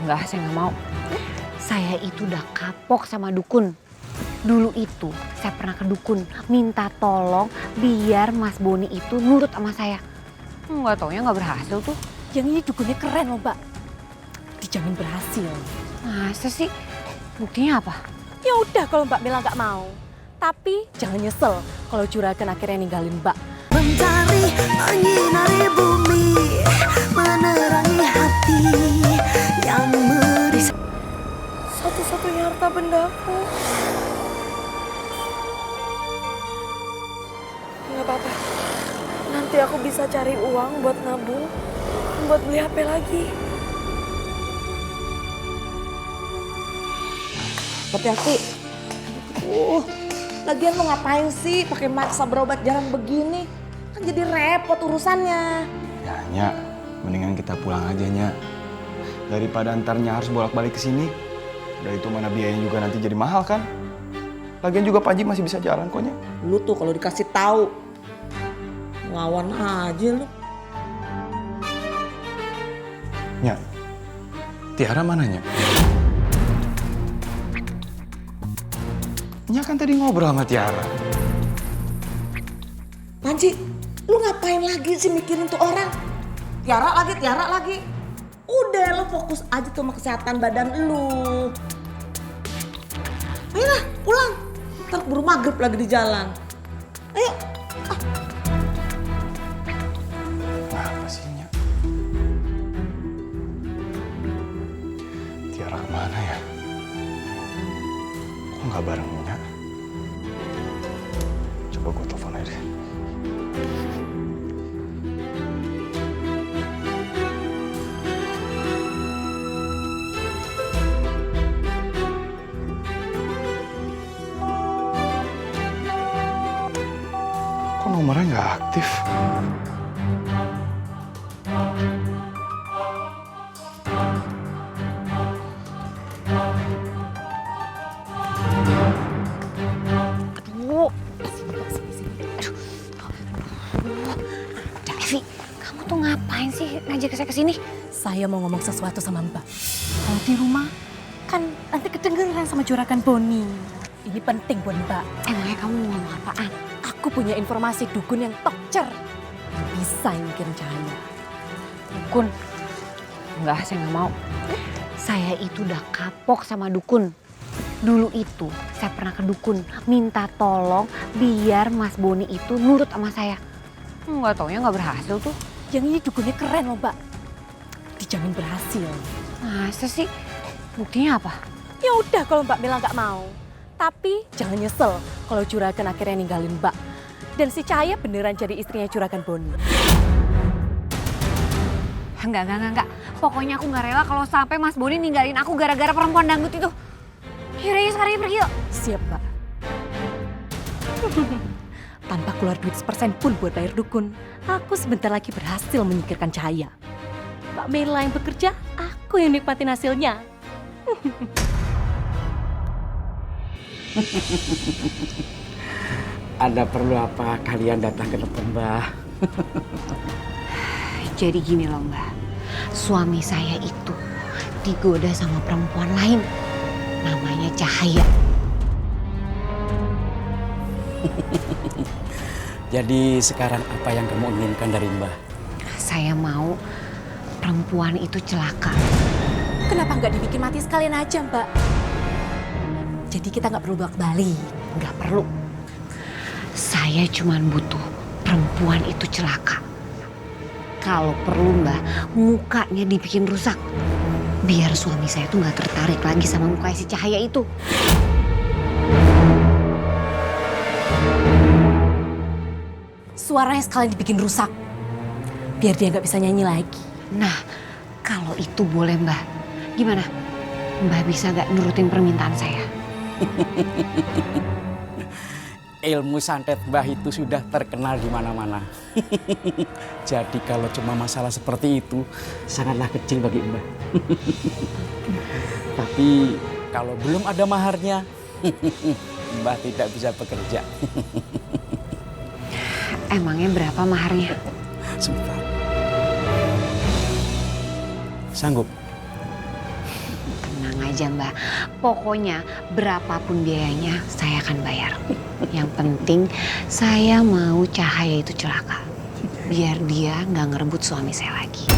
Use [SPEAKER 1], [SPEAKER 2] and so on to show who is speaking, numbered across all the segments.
[SPEAKER 1] Enggak, saya nggak mau. Saya itu udah kapok sama dukun. Dulu itu saya pernah ke dukun minta tolong biar Mas Boni itu nurut sama saya. Nggak taunya nggak berhasil tuh.
[SPEAKER 2] Yang ini dukunnya keren loh Mbak. Dijamin berhasil.
[SPEAKER 1] Masa sih? Buktinya apa?
[SPEAKER 2] Ya udah kalau Mbak Mela nggak mau. Tapi jangan nyesel kalau juragan akhirnya ninggalin Mbak.
[SPEAKER 3] Mencari menyinari bumi, menerangi hati yang merisau.
[SPEAKER 2] Satu-satunya harta bendaku. Nggak apa-apa. Nanti aku bisa cari uang buat nabung, buat beli HP lagi.
[SPEAKER 4] Hati-hati. Lagian lo ngapain sih pakai maksa berobat jarang begini? Kan jadi repot urusannya.
[SPEAKER 5] Ya, Nya, mendingan kita pulang aja, Nya. Daripada antarnya harus bolak-balik ke sini. Udah itu mana biayanya juga nanti jadi mahal kan? Lagian juga Pak Haji masih bisa jalan kok, Nya.
[SPEAKER 4] Lu tuh kalau dikasih tahu ngelawan aja lu.
[SPEAKER 5] Nya, Tiara mana, Nya? Nya kan tadi ngobrol sama Tiara.
[SPEAKER 4] Panji, lu ngapain lagi sih mikirin tuh orang? Tiara lagi. Udah lu fokus aja tuh sama kesehatan badan lu. Ayolah pulang. Ntar keburu maghrib lagi di jalan. Ayo.
[SPEAKER 5] Apa sih, Nya? Tiara kemana ya? Kok nggak bareng, Nya? Coba gue telepon aja deh. Kok nomornya nggak aktif?
[SPEAKER 1] Aduh. Devi, kamu tuh ngapain sih ngajak saya ke sini?
[SPEAKER 2] Saya mau ngomong sesuatu sama Mbak. Kalau di rumah kan nanti kedengeran sama juragan Boni. Ini penting buat Mbak.
[SPEAKER 1] Emangnya kamu mau ngomong apaan?
[SPEAKER 2] Aku punya informasi dukun yang tokcer. Bisa nyingkirin Cahaya.
[SPEAKER 1] Dukun? Enggak, saya nggak mau. Saya itu udah kapok sama dukun. Dulu itu saya pernah ke dukun minta tolong biar Mas Boni itu nurut sama saya. Nggak taunya nggak berhasil tuh.
[SPEAKER 2] Yang ini dukunnya keren loh Mbak. Dijamin berhasil.
[SPEAKER 1] Masa sih? Buktinya apa?
[SPEAKER 2] Ya udah kalau Mbak Mela nggak mau. Tapi jangan nyesel kalau juragan akhirnya ninggalin Mbak. Dan si Cahaya beneran jadi istrinya juragan Boni.
[SPEAKER 1] Enggak. Pokoknya aku nggak rela kalau sampai Mas Boni ninggalin aku gara-gara perempuan dangdut itu. Yaudah ya sekarang pergi yuk.
[SPEAKER 2] Siap Mbak. Tanpa keluar duit sepersen pun buat bayar dukun, aku sebentar lagi berhasil menyingkirkan Cahaya. Mbak Mela yang bekerja, aku yang nikmatin hasilnya.
[SPEAKER 6] Ada perlu apa kalian datang ke depan Mbah?
[SPEAKER 1] Jadi gini loh Mbak, suami saya itu digoda sama perempuan lain. Namanya Cahaya.
[SPEAKER 6] Jadi sekarang apa yang kamu inginkan dari Mbah?
[SPEAKER 1] Saya mau perempuan itu celaka.
[SPEAKER 2] Kenapa nggak dibikin mati sekalian aja Mbak? Jadi kita nggak perlu bolak-balik.
[SPEAKER 1] Nggak perlu. Saya cuma butuh perempuan itu celaka. Kalau perlu Mbak, mukanya dibikin rusak. Biar suami saya tuh nggak tertarik lagi sama mukanya si Cahaya itu.
[SPEAKER 2] Suaranya sekalian dibikin rusak. Biar dia nggak bisa nyanyi lagi.
[SPEAKER 1] Nah, kalau itu boleh Mbak. Gimana? Mbak bisa nggak nurutin permintaan saya?
[SPEAKER 6] Ilmu santet Mbah itu sudah terkenal di mana-mana. Jadi kalau cuma masalah seperti itu sangatlah kecil bagi Mbah. Tapi kalau belum ada maharnya, Mbah tidak bisa bekerja.
[SPEAKER 1] Emangnya berapa maharnya?
[SPEAKER 6] Sebentar. Sanggup?
[SPEAKER 1] aja Mbak. Pokoknya berapapun biayanya saya akan bayar. Yang penting saya mau Cahaya itu celaka. Biar dia nggak ngerebut suami saya lagi.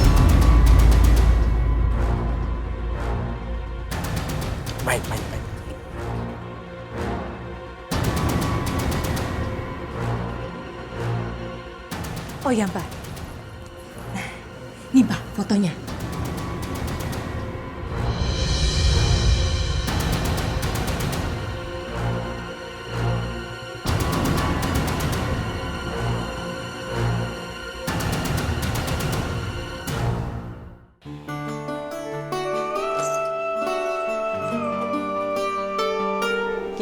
[SPEAKER 6] Baik, baik, baik.
[SPEAKER 2] Oh ya Mbak. Nah, nih Mbak fotonya.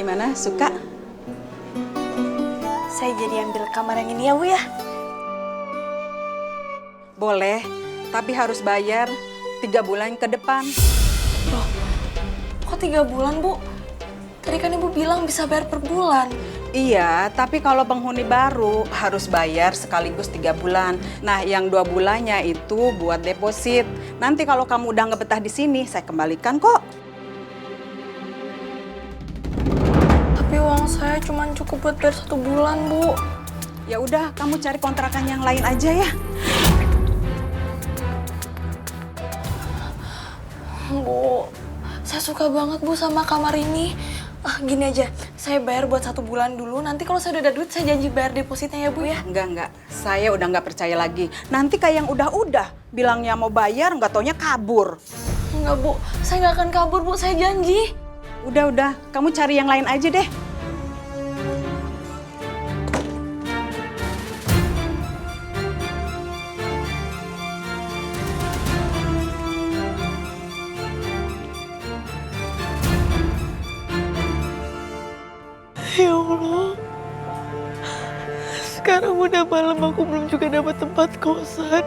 [SPEAKER 7] Gimana, suka?
[SPEAKER 3] Saya jadi ambil kamar yang ini ya Bu ya.
[SPEAKER 7] Boleh, tapi harus bayar 3 bulan ke depan.
[SPEAKER 3] Kok 3 bulan Bu? Tadi kan Ibu bilang bisa bayar per bulan.
[SPEAKER 7] Iya, tapi kalau penghuni baru harus bayar sekaligus 3 bulan. Nah, yang 2 bulannya itu buat deposit. Nanti kalau kamu udah nggak betah di sini, saya kembalikan kok.
[SPEAKER 3] Tapi uang saya cuma cukup buat bayar 1 bulan Bu.
[SPEAKER 7] Ya udah, kamu cari kontrakan yang lain aja ya.
[SPEAKER 3] Bu, saya suka banget Bu sama kamar ini. Gini aja, saya bayar buat 1 bulan dulu. Nanti kalau saya udah ada duit, saya janji bayar depositnya ya Bu ya.
[SPEAKER 7] Enggak. Saya udah nggak percaya lagi. Nanti kayak yang udah bilangnya mau bayar, nggak taunya kabur.
[SPEAKER 3] Enggak Bu, saya nggak akan kabur Bu, saya janji.
[SPEAKER 7] Udah, kamu cari yang lain aja deh.
[SPEAKER 3] Ya Allah, sekarang udah malam aku belum juga dapat tempat kosan.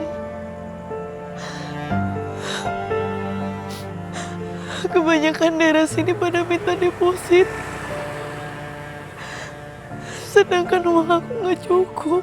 [SPEAKER 3] Kebanyakan daerah sini pada minta deposit. Sedangkan uang aku nggak cukup.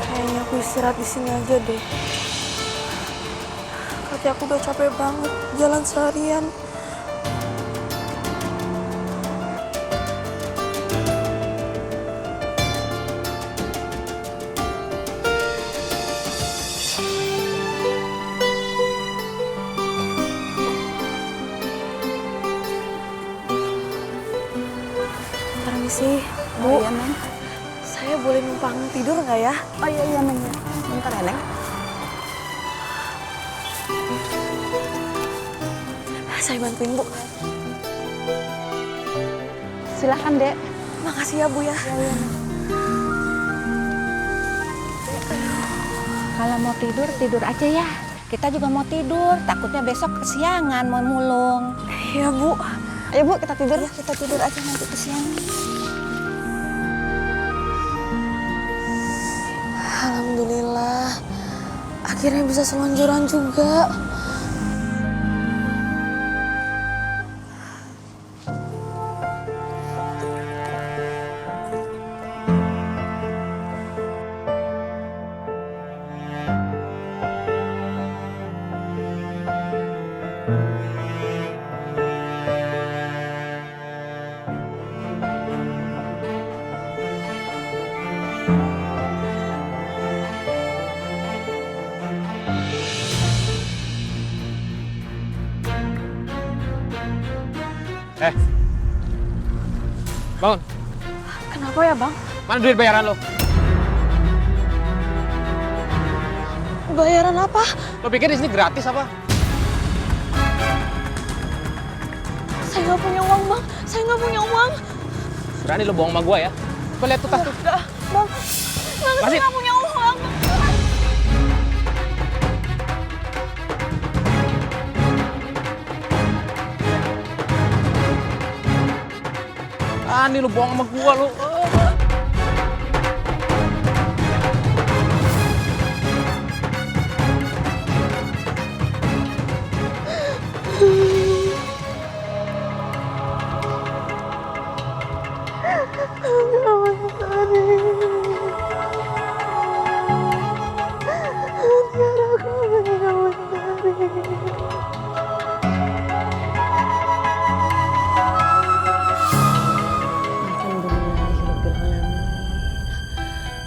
[SPEAKER 3] Kayaknya aku istirahat di sini aja deh. Kaki aku udah capek banget jalan seharian. Permisi, Bu.
[SPEAKER 7] Iya, Neng.
[SPEAKER 3] Saya boleh numpang tidur nggak ya?
[SPEAKER 7] Oh iya, Neng. Bentar ya, Neng.
[SPEAKER 3] Saya bantuin, Bu.
[SPEAKER 7] Silahkan, Dek.
[SPEAKER 3] Makasih ya, Bu ya.
[SPEAKER 8] Kalau mau tidur, tidur aja ya. Kita juga mau tidur, takutnya besok kesiangan mau mulung.
[SPEAKER 3] Iya, Bu.
[SPEAKER 8] Ayo Bu, kita tidur ya. Kita tidur aja nanti kesiangan.
[SPEAKER 3] Alhamdulillah. Akhirnya bisa selonjoran juga.
[SPEAKER 9] Bangun,
[SPEAKER 3] Kenapa ya, Bang?
[SPEAKER 9] mana duit bayaran lo?
[SPEAKER 3] Bayaran apa?
[SPEAKER 9] Lo pikir di sini gratis apa?
[SPEAKER 3] Saya nggak punya uang, Bang. Saya nggak punya uang.
[SPEAKER 9] Berani lo bohong sama gua ya? Coba lihat tuh tas tuh.
[SPEAKER 3] Bang. Bang, saya
[SPEAKER 9] Masih?
[SPEAKER 3] nggak punya uang.
[SPEAKER 9] Berani lo bohong sama gua lo.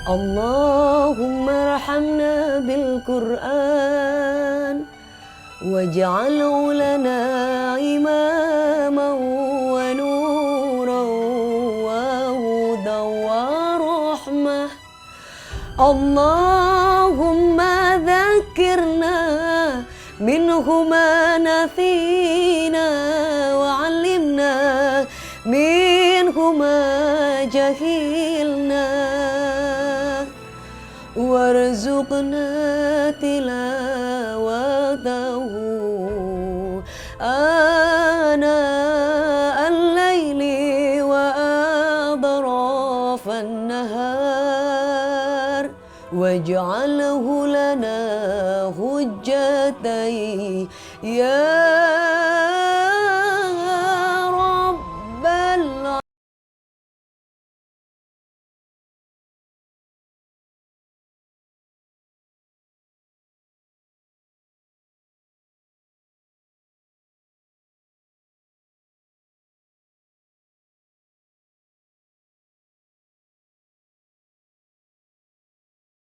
[SPEAKER 10] Allahumma arhamna bil Qur'an waj'alhu lana imaman wa nuran wa hudan wa rahmah. Allahumma dzakirna minhu ma nathina wa 'allimna minhu ma jahilna warzuqna tilawatahu ana al-laili wa adrafan nahar waj'alhu lana hujjatan ya